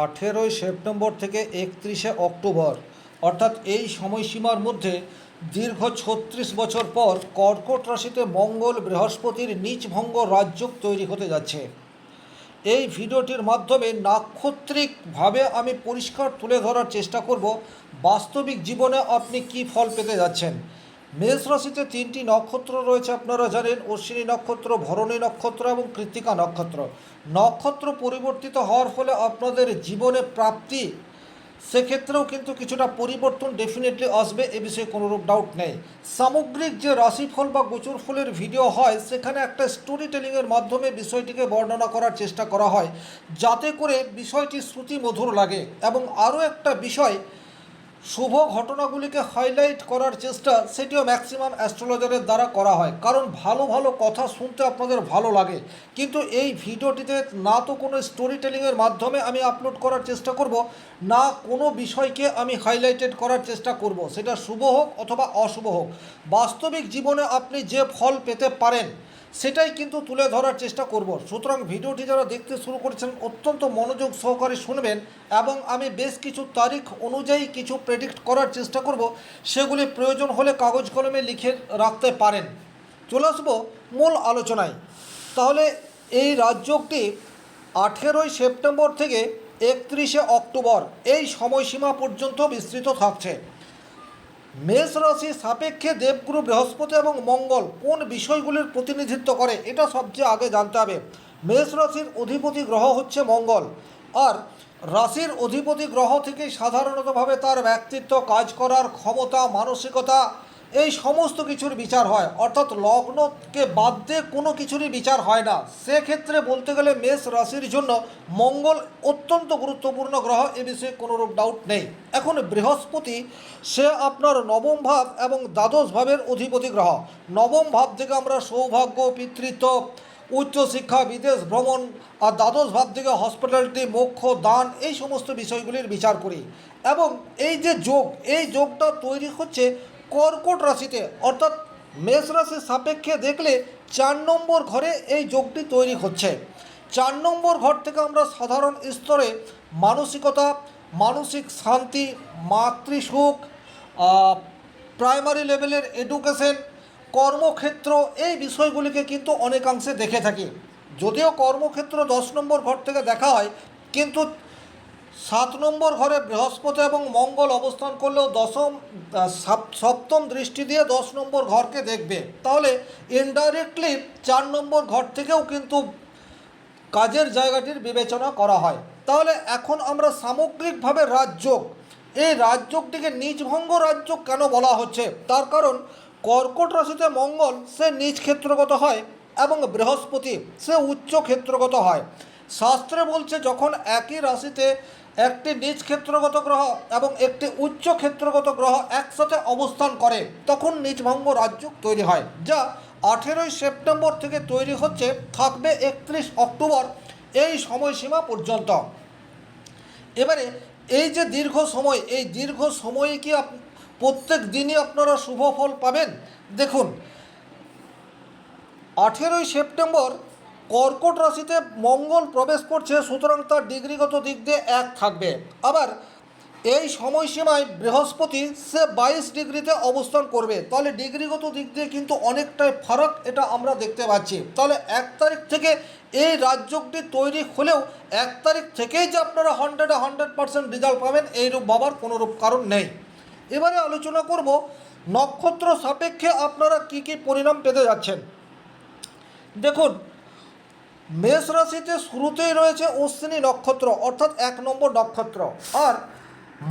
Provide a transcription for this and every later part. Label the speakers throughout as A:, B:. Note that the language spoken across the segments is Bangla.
A: 18 সেপ্টেম্বর থেকে 31 অক্টোবর অর্থাৎ এই সময়সীমার মধ্যে দীর্ঘ 36 বছর পর কর্কট রাশিতে মঙ্গল বৃহস্পতির নীচভঙ্গ রাজযোগ তৈরি হতে যাচ্ছে। এই ভিডিওটির মাধ্যমে নাক্ষত্রিকভাবে আমি পরিষ্কার তুলে ধরার চেষ্টা করব বাস্তবিক জীবনে আপনি কি ফল পেতে যাচ্ছেন। মেষ রাশিতে 3টি নক্ষত্র রয়েছে, আপনারা জানেন, অশ্বিনী নক্ষত্র, ভরণী নক্ষত্র এবং কৃত্তিকা নক্ষত্র। নক্ষত্র পরিবর্তিত হওয়ার ফলে আপনাদের জীবনে প্রাপ্তি সেক্ষেত্রেও কিন্তু কিছুটা পরিবর্তন ডেফিনেটলি আসবে, এ বিষয়ে কোনোরূপ ডাউট নেই। সামগ্রিক যে রাশিফল বা গোচর ফলের ভিডিও হয় সেখানে একটা স্টোরি টেলিংয়ের মাধ্যমে বিষয়টিকে বর্ণনা করার চেষ্টা করা হয় যাতে করে বিষয়টি শ্রুতিমধুর লাগে। এবং আরও একটা বিষয়, শুভ ঘটনাগুলিকে হাইলাইট করার চেষ্টা, সেটিও ম্যাক্সিমাম অ্যাস্ট্রোলজারের দ্বারা করা হয়, কারণ ভালো ভালো কথা শুনতে আপনাদের ভালো লাগে। কিন্তু এই ভিডিওটিতে না তো কোনো স্টোরি টেলিংয়ের মাধ্যমে আমি আপলোড করার চেষ্টা করব, না কোনো বিষয়কে আমি হাইলাইটেড করার চেষ্টা করব, সেটা শুভ হোক অথবা অশুভ হোক। বাস্তবিক জীবনে আপনি যে ফল পেতে পারেন সেটাই কিন্তু তুলে ধরার চেষ্টা করব। সুতরাং ভিডিওটি যারা দেখতে শুরু করেছেন অত্যন্ত মনোযোগ সহকারে শুনবেন এবং আমি বেশ কিছু তারিখ অনুযায়ী কিছু প্রেডিক্ট করার চেষ্টা করব, সেগুলি প্রয়োজন হলে কাগজ কলমে লিখে রাখতে পারেন। চলে আসবো মূল আলোচনায়। তাহলে এই রাজযোগটি 18 সেপ্টেম্বর থেকে 31 অক্টোবর এই সময়সীমা পর্যন্ত বিস্তৃত থাকছে। মেষ রাশি সাপেক্ষে দেবগুরু বৃহস্পতি এবং মঙ্গল কোন বিষয়গুলির প্রতিনিধিত্ব করে এটা সবচেয়ে আগে জানতে হবে। মেষ রাশির অধিপতি গ্রহ হচ্ছে মঙ্গল, আর রাশির অধিপতি গ্রহ থেকেই সাধারণতভাবে তার ব্যক্তিত্ব, কাজ করার ক্ষমতা, মানসিকতা, এই সমস্ত কিছুর বিচার হয়, অর্থাৎ লগ্নকে বাদ দিয়ে কোনো কিছুরই বিচার হয় না। সেক্ষেত্রে বলতে গেলে মেষ রাশির জন্য মঙ্গল অত্যন্ত গুরুত্বপূর্ণ গ্রহ, এ বিষয়ে কোনোরূপ ডাউট নেই। এখন বৃহস্পতি সে আপনার নবম ভাব এবং দ্বাদশ ভাবের অধিপতি গ্রহ। নবম ভাব থেকে আমরা সৌভাগ্য, পিতৃত্ব, উচ্চশিক্ষা, বিদেশ ভ্রমণ, আর দ্বাদশ ভাব থেকে হসপিটালিটি, মোক্ষ, দান, এই সমস্ত বিষয়গুলির বিচার করি। এবং এই যে যোগ, এই যোগটা তৈরি হচ্ছে কর্কট রাশিতে, অর্থাৎ মেষ রাশির সাপেক্ষে দেখলে 4 নম্বর ঘরে এই যোগটি তৈরি হচ্ছে। 4 নম্বর ঘর থেকে আমরা সাধারণ স্তরে মানসিকতা, মানসিক শান্তি, মাতৃসুখ, প্রাইমারি লেভেলের এডুকেশন, কর্মক্ষেত্র, এই বিষয়গুলিকে কিন্তু অনেকাংশে দেখে থাকি। যদিও কর্মক্ষেত্র 10 নম্বর ঘর থেকে দেখা হয়, কিন্তু 7 নম্বর ঘরে বৃহস্পতি এবং মঙ্গল অবস্থান করলেও সপ্তম দৃষ্টি দিয়ে 10 নম্বর ঘরকে দেখবে, তাহলে ইনডাইরেক্টলি 4 নম্বর ঘর থেকেও কিন্তু কাজের জায়গাটির বিবেচনা করা হয়। তাহলে এখন আমরা সামগ্রিকভাবে রাজযোগ, এই রাজযোগটিকে নীচভঙ্গ রাজযোগ কেন বলা হচ্ছে, তার কারণ কর্কট রাশিতে মঙ্গল সে নীচ ক্ষেত্রগত হয় এবং বৃহস্পতি সে উচ্চ ক্ষেত্রগত হয়। শাস্ত্রে বলছে যখন একই রাশিতে একটি নীচ ক্ষেত্রগত গ্রহ এবং একটি উচ্চ ক্ষেত্রগত গ্রহ একসাথে অবস্থান করে তখন নীচভঙ্গ রাজযোগ তৈরি হয়, যা 18 সেপ্টেম্বর থেকে তৈরি হচ্ছে, থাকবে 31 অক্টোবর এই সময়সীমা পর্যন্ত। এবারে এই যে দীর্ঘ সময়, এই দীর্ঘ সময়ে কি প্রত্যেক দিনই আপনারা শুভ ফল পাবেন? দেখুন, 18 সেপ্টেম্বর কর্কট রাশিতে মঙ্গল প্রবেশ করছে, সুতরাং তার ডিগ্রিগত দিক দিয়ে 1 থাকবে। আবার এই সময়সীমায় বৃহস্পতি সে 22 ডিগ্রিতে অবস্থান করবে, তাহলে ডিগ্রিগত দিক দিয়ে কিন্তু অনেকটাই ফারাক এটা আমরা দেখতে পাচ্ছি। তাহলে 1 তারিখ থেকে এই রাজযোগটি তৈরি হলেও 1 তারিখ থেকেই যে আপনারা 100% রেজাল্ট পাবেন এইরূপ ভাবার কোনোরূপ কারণ নেই। এবারে আলোচনা করব নক্ষত্র সাপেক্ষে আপনারা কি কি পরিণাম পেতে যাচ্ছেন। দেখুন, মেষ রাশিতে শুরুতেই রয়েছে অশ্বিনী নক্ষত্র, অর্থাৎ 1 নম্বর নক্ষত্র, আর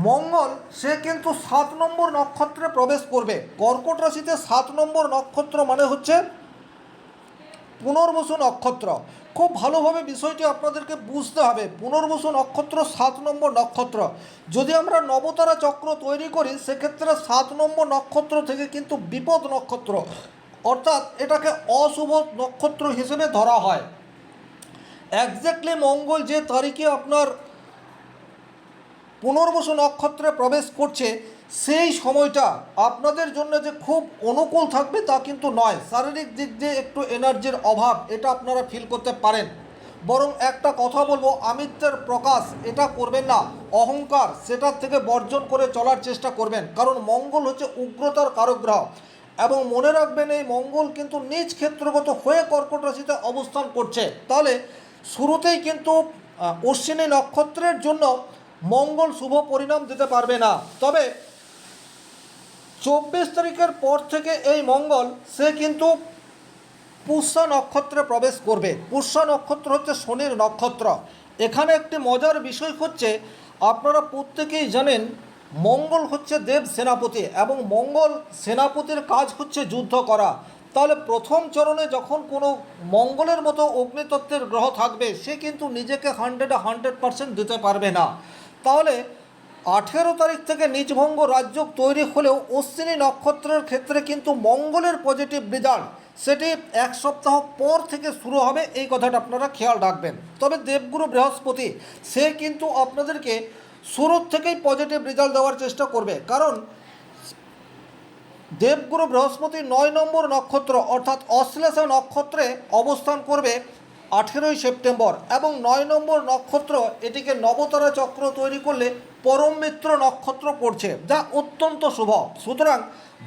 A: মঙ্গল সে কিন্তু 7 নম্বর নক্ষত্রে প্রবেশ করবে। কর্কট রাশিতে 7 নম্বর নক্ষত্র মানে হচ্ছে পুনর্বসু নক্ষত্র। খুব ভালোভাবে বিষয়টি আপনাদেরকে বুঝতে হবে। পুনর্বসু নক্ষত্র 7 নম্বর নক্ষত্র। যদি আমরা নবতারা চক্র তৈরি করি সেক্ষেত্রে 7 নম্বর নক্ষত্র থেকে কিন্তু বিপদ নক্ষত্র, অর্থাৎ এটাকে অশুভ নক্ষত্র হিসেবে ধরা হয়। একজ্যাক্টলি মঙ্গল যে তারিখে আপনার পুনর্বসু নক্ষত্রে প্রবেশ করছে সেই সময়টা আপনাদের জন্য যে খুব অনুকূল থাকবে তা কিন্তু নয়। শারীরিক দিক দিয়ে একটু এনার্জির অভাব এটা আপনারা ফিল করতে পারেন। বরং একটা কথা বলবো, আমিত্বের প্রকাশ এটা করবেন না, অহংকার সেটার থেকে বর্জন করে চলার চেষ্টা করবেন, কারণ মঙ্গল হচ্ছে উগ্রতার কারক গ্রহ। এবং মনে রাখবেন এই মঙ্গল কিন্তু নিজ ক্ষেত্রগত হয়ে কর্কট রাশিতে অবস্থান করছে। তাহলে শুরুতেই কিন্তু অশ্বিনী নক্ষত্রের জন্য মঙ্গল শুভ পরিণাম দিতে পারবে না। তবে 24 তারিখের পর থেকে এই মঙ্গল সে কিন্তু পুষ্যা নক্ষত্রে প্রবেশ করবে। পুষ্যা নক্ষত্র হচ্ছে শনির নক্ষত্র। এখানে একটি মজার বিষয় হচ্ছে, আপনারা প্রত্যেকেই জানেন মঙ্গল হচ্ছে দেব সেনাপতি এবং মঙ্গল সেনাপতির কাজ হচ্ছে যুদ্ধ করা। তাহলে প্রথম চরণে যখন কোনো মঙ্গলের মতো অগ্নিতত্ত্বের গ্রহ থাকবে, সে কিন্তু নিজেকে 100% দিতে পারবে না। তাহলে 18 তারিখ থেকে নিজভঙ্গ রাজযোগ তৈরি হলেও অশ্বিনী নক্ষত্রের ক্ষেত্রে কিন্তু মঙ্গলের পজিটিভ রেজাল্ট সেটি এক সপ্তাহ পর থেকে শুরু হবে, এই কথাটা আপনারা খেয়াল রাখবেন। তবে দেবগুরু বৃহস্পতি সে কিন্তু আপনাদেরকে শুরুর থেকেই পজিটিভ রেজাল্ট দেওয়ার চেষ্টা করবে, কারণ দেবগুরু বৃহস্পতি 9 নম্বর নক্ষত্র অর্থাৎ অশ্লেষা নক্ষত্রে অবস্থান করবে 18ই সেপ্টেম্বর, এবং 9 নম্বর নক্ষত্র এটিকে নবতারা চক্র তৈরি করলে পরম মিত্র নক্ষত্র পড়ছে, যা অত্যন্ত শুভ। সুতরাং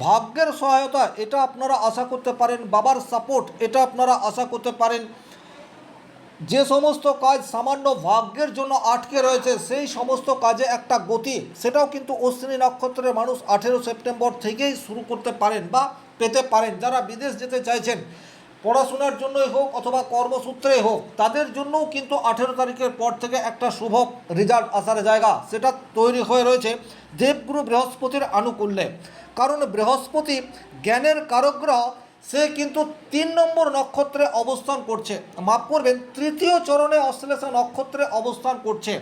A: ভাগ্যের সহায়তা এটা আপনারা আশা করতে পারেন, বাবার সাপোর্ট এটা আপনারা আশা করতে পারেন। যে সমস্ত কাজ সামান্য ভাগ্যের জন্য আটকে রয়েছে সেই সমস্ত কাজে একটা গতি সেটাও কিন্তু অশ্বিনী নক্ষত্রের মানুষ 18 সেপ্টেম্বর থেকেই শুরু করতে পারেন বা পেতে পারেন। যারা বিদেশ যেতে চাইছেন, পড়াশোনার জন্যই হোক অথবা কর্মসূত্রেই হোক, তাদের জন্যও কিন্তু 18 তারিখের পর থেকে একটা শুভ রেজাল্ট আসার জায়গা সেটা তৈরি হয়ে রয়েছে দেবগুরু বৃহস্পতির আনুকূল্যে। কারণ বৃহস্পতি জ্ঞানের কারক গ্রহ, সে কিন্তু 3 নম্বর নক্ষত্রে অবস্থান করছে, মাফ করবেন তৃতীয় চরণে অশ্লেষা নক্ষত্রে অবস্থান করছে।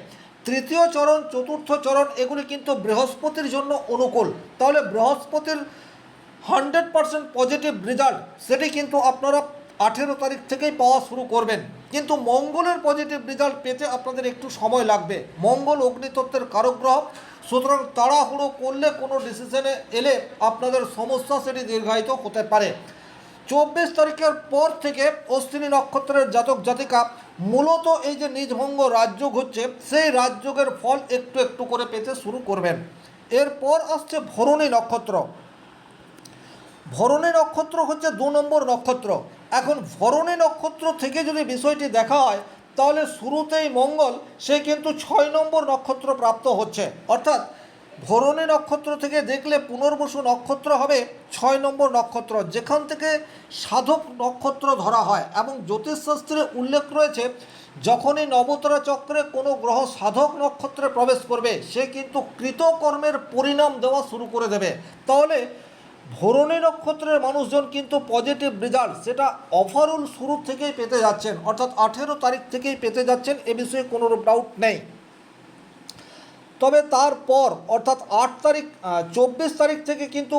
A: তৃতীয় চরণ, চতুর্থ চরণ এগুলি কিন্তু বৃহস্পতির জন্য অনুকূল। তাহলে বৃহস্পতির 100% পজিটিভ রেজাল্ট সেটি কিন্তু আপনারা 18 তারিখ থেকেই পাওয়া শুরু করবেন। কিন্তু মঙ্গলের পজিটিভ রেজাল্ট পেতে আপনাদের একটু সময় লাগবে। মঙ্গল অগ্নিতত্ত্বের কারক গ্রহ, সুতরাং তাড়াহুড়ো করলে কোনো ডিসিশনে এলে আপনাদের সমস্যা সেটি দীর্ঘায়িত হতে পারে। 24 তারিখের পর থেকে অশ্বিনী নক্ষত্রের জাতক জাতিকা মূলত এই যে নিজভঙ্গ রাজযোগ হচ্ছে, সেই রাজযোগের ফল একটু একটু করে পেতে শুরু করবেন। এরপর আসছে ভরণী নক্ষত্র। ভরণী নক্ষত্র হচ্ছে 2 নম্বর নক্ষত্র। এখন ভরণী নক্ষত্র থেকে যদি বিষয়টি দেখা হয়, তাহলে শুরুতেই মঙ্গল সে কিন্তু 6 নম্বর নক্ষত্র প্রাপ্ত হচ্ছে, অর্থাৎ ভরণী নক্ষত্র থেকে দেখলে পুনর্বসু নক্ষত্র হবে 6 নম্বর নক্ষত্র, যেখান থেকে সাধক নক্ষত্র ধরা হয়। এবং জ্যোতিষশাস্ত্রে উল্লেখ রয়েছে, যখনই নবতারা চক্রে কোনো গ্রহ সাধক নক্ষত্রে প্রবেশ করবে, সে কিন্তু কৃতকর্মের পরিণাম দেওয়া শুরু করে দেবে। তাহলে ভরণী নক্ষত্রের মানুষজন কিন্তু পজিটিভ রেজাল্ট সেটা ওভারঅল শুরু থেকেই পেতে যাচ্ছেন, অর্থাৎ 18 তারিখ থেকেই পেতে যাচ্ছেন, এ বিষয়ে কোনো ডাউট নেই। তবে তারপর অর্থাৎ 24 তারিখ থেকে কিন্তু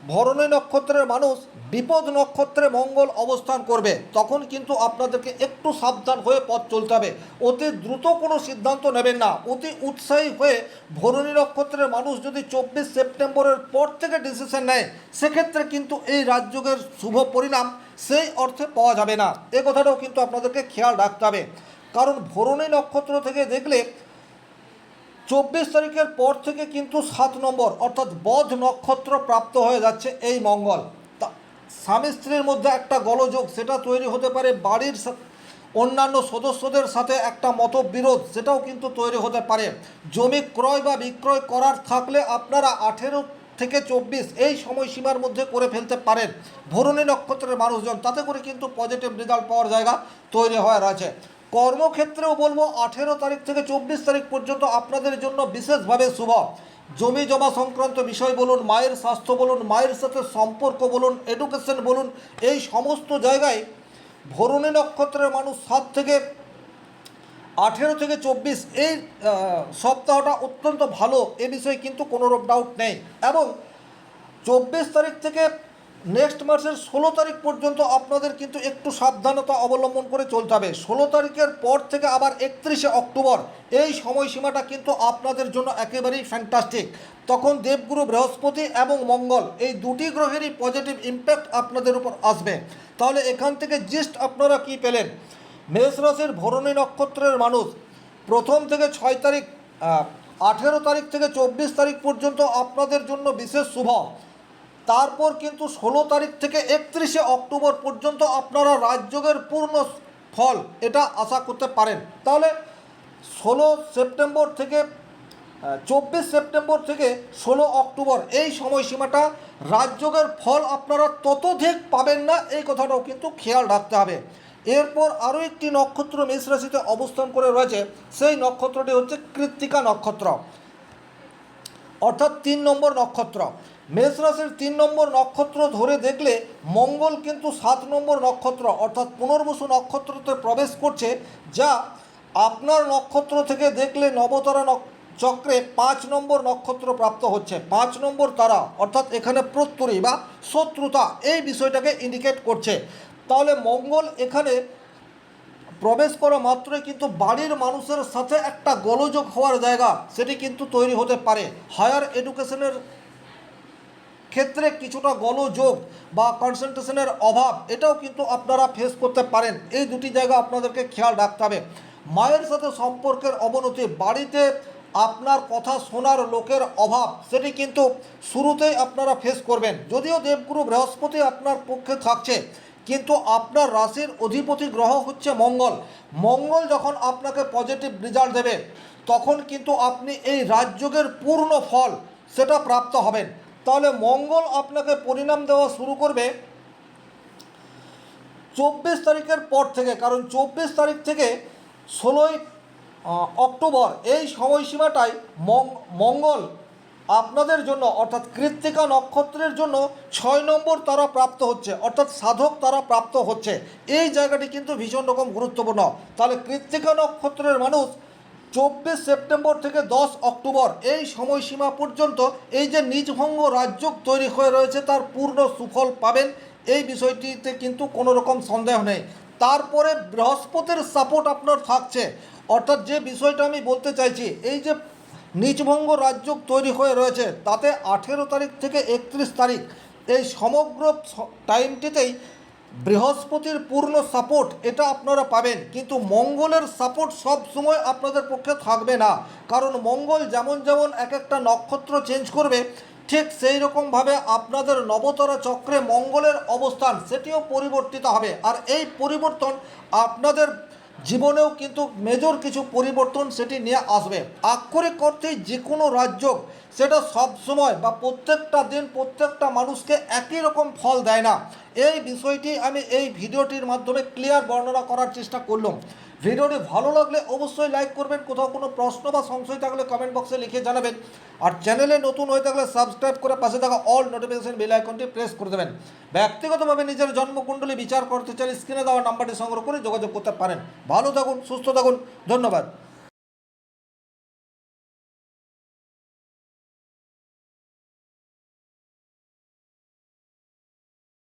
A: ভরণী নক্ষত্রের মানুষ বিপদ নক্ষত্রে মঙ্গল অবস্থান করবে। তখন কিন্তু আপনাদেরকে একটু সাবধান হয়ে পথ চলতে হবে। অতি দ্রুত কোনো সিদ্ধান্ত নেবেন না। অতি উৎসাহী হয়ে ভরণী নক্ষত্রের মানুষ যদি 24 সেপ্টেম্বরের পর থেকে ডিসিশন নেয়, সেক্ষেত্রে কিন্তু এই রাজযোগের শুভ পরিণাম সেই অর্থে পাওয়া যাবে না। এ কথাটাও কিন্তু আপনাদেরকে খেয়াল রাখতে হবে। কারণ ভরণী নক্ষত্র থেকে দেখলে 24 তারিখের পর থেকে কিন্তু 7 নম্বর অর্থাৎ বধ নক্ষত্র প্রাপ্ত হয়ে যাচ্ছে এই মঙ্গল। স্বামী স্ত্রীর মধ্যে একটা গোলযোগ সেটা তৈরি হতে পারে, বাড়ির অন্যান্য সদস্যদের সাথে একটা মতবিরোধ সেটাও কিন্তু তৈরি হতে পারে। জমি ক্রয় বা বিক্রয় করার থাকলে আপনারা 18 থেকে 24 এই সময়সীমার মধ্যে করে ফেলতে পারেন ভরণী নক্ষত্রের মানুষজন, তাতে করে কিন্তু পজিটিভ রেজাল্ট পাওয়ার জায়গা তৈরি হয়ে রয়েছে। কর্মক্ষেত্রেও বলবো 18 তারিখ থেকে 24 তারিখ পর্যন্ত আপনাদের জন্য বিশেষভাবে শুভ। জমি জমা সংক্রান্ত বিষয় বলুন, মায়ের স্বাস্থ্য বলুন, মায়ের সাথে সম্পর্ক বলুন, এডুকেশন বলুন, এই সমস্ত জায়গায় ভরণী নক্ষত্রের মানুষ 7 থেকে 18 থেকে 24 এই সপ্তাহটা অত্যন্ত ভালো, এ বিষয়ে কিন্তু কোনো ডাউট নেই। এবং 24 তারিখ থেকে নেক্সট মাসের 16 তারিখ পর্যন্ত আপনাদের কিন্তু একটু সাবধানতা অবলম্বন করে চলতে হবে। 16 তারিখের পর থেকে আবার 31শে অক্টোবর এই সময়সীমাটা কিন্তু আপনাদের জন্য একেবারেই ফ্যান্টাস্টিক। তখন দেবগুরু বৃহস্পতি এবং মঙ্গল এই দুটি গ্রহেরই পজিটিভ ইম্প্যাক্ট আপনাদের উপর আসবে। তাহলে এখান থেকে জাস্ট আপনারা কি পেলেন, মেষ রাশির ভরণী নক্ষত্রের মানুষ প্রথম থেকে 6 তারিখ, 18 তারিখ থেকে 24 তারিখ পর্যন্ত আপনাদের জন্য বিশেষ শুভ। তারপর কিন্তু 16 তারিখ থেকে 31শে অক্টোবর পর্যন্ত আপনারা রাজযোগের পূর্ণ ফল এটা আশা করতে পারেন। তাহলে 16 সেপ্টেম্বর থেকে 24 সেপ্টেম্বর থেকে 16 অক্টোবর এই সময়সীমাটা রাজযোগের ফল আপনারা ততোধিক পাবেন না, এই কথাটাও কিন্তু খেয়াল রাখতে হবে। এরপর আরও একটি নক্ষত্র মেষ রাশিতে অবস্থান করে রয়েছে, সেই নক্ষত্রটি হচ্ছে কৃত্তিকা নক্ষত্র, অর্থাৎ 3 নম্বর নক্ষত্র। মেষ রাশির 3 নম্বর নক্ষত্র ধরে দেখলে মঙ্গল কিন্তু 7 নম্বর নক্ষত্র অর্থাৎ পুনর্বসু নক্ষত্রতে প্রবেশ করছে, যা আপনার নক্ষত্র থেকে দেখলে নবতারা চক্রে 5 নম্বর নক্ষত্র প্রাপ্ত হচ্ছে। 5 নম্বর তারা অর্থাৎ এখানে প্রত্যরী বা শত্রুতা এই বিষয়টাকে ইন্ডিকেট করছে। তাহলে মঙ্গল এখানে প্রবেশ করা মাত্রই কিন্তু বাড়ির মানুষের সাথে একটা গোলযোগ হওয়ার জায়গা সেটি কিন্তু তৈরি হতে পারে। হায়ার এডুকেশনের ক্ষেত্রে কিছুটা গোলযোগ বা কনসেন্ট্রেশনের অভাব এটাও কিন্তু আপনারা ফেস করতে পারেন। এই দুটি জায়গা আপনাদেরকে খেয়াল রাখতে হবে। মায়ের সাথে সম্পর্কের অবনতি, বাড়িতে আপনার কথা শোনার লোকের অভাব সেটি কিন্তু শুরুতেই আপনারা ফেস করবেন। যদিও দেবগুরু বৃহস্পতি আপনার পক্ষে থাকছে, কিন্তু আপনার রাশির অধিপতি গ্রহ হচ্ছে মঙ্গল। মঙ্গল যখন আপনাকে পজিটিভ রেজাল্ট দেবে তখন কিন্তু আপনি এই রাজযোগের পূর্ণ ফল সেটা প্রাপ্ত হবেন। তাহলে মঙ্গল আপনাকে পরিণাম দেওয়া শুরু করবে 24 তারিখের পর থেকে, কারণ 24 তারিখ থেকে 16 অক্টোবর এই সময়সীমাটাই মঙ্গল আপনাদের জন্য অর্থাৎ কৃত্তিকা নক্ষত্রের জন্য 6 নম্বর তারা প্রাপ্ত হচ্ছে, অর্থাৎ সাধক তারা প্রাপ্ত হচ্ছে। এই জায়গাটি কিন্তু ভীষণ রকম গুরুত্বপূর্ণ। তাহলে কৃত্তিকা নক্ষত্রের মানুষ 24 সেপ্টেম্বর থেকে 10 অক্টোবর এই সময়সীমা পর্যন্ত এই যে নিজভঙ্গ রাজযোগ তৈরি হয়ে রয়েছে তার পূর্ণ সুফল পাবেন, এই বিষয়টিতে কিন্তু কোনো রকম সন্দেহ নেই। তারপরে বৃহস্পতির সাপোর্ট আপনার থাকছে, অর্থাৎ যে বিষয়টা আমি বলতে চাইছি, এই যে নিজভঙ্গ রাজযোগ তৈরি হয়ে রয়েছে তাতে 18 তারিখ থেকে 31 তারিখ এই সমগ্র টাইমটিতেই বৃহস্পতির পূর্ণ সাপোর্ট এটা আপনারা পাবেন। কিন্তু মঙ্গলের সাপোর্ট সব সময় আপনাদের পক্ষে থাকবে না, কারণ মঙ্গল যেমন যেমন এক একটা নক্ষত্র চেঞ্জ করবে ঠিক সেই রকমভাবে আপনাদের নবতারা চক্রে মঙ্গলের অবস্থান সেটিও পরিবর্তিত হবে। আর এই পরিবর্তন আপনাদের জীবনেও কিন্তু মেজর কিছু পরিবর্তন সেটি নিয়ে আসবে। আক্ষরিক অর্থে যে কোনো রাজযোগ সেটা সব সময় বা প্রত্যেকটা দিন প্রত্যেকটা মানুষকে একই রকম ফল দেয় না। এই বিষয়টি আমি এই ভিডিওটির মাধ্যমে ক্লিয়ার বর্ণনা করার চেষ্টা করলাম। ভিডিওটি ভালো লাগলে অবশ্যই লাইক করবেন, কোথাও কোনো প্রশ্ন বা সংশয় থাকলে কমেন্ট বক্সে লিখে জানাবেন, আর চ্যানেলে নতুন হয়ে থাকলে সাবস্ক্রাইব করে পাশে থাকা অল নোটিফিকেশন বেল আইকনটি প্রেস করে দেবেন। ব্যক্তিগতভাবে নিজের জন্মকুণ্ডলী বিচার করতে চাইলে স্ক্রিনে দেওয়া নাম্বারটি সংগ্রহ করে যোগাযোগ করতে পারেন। ভালো থাকুন, সুস্থ থাকুন, ধন্যবাদ।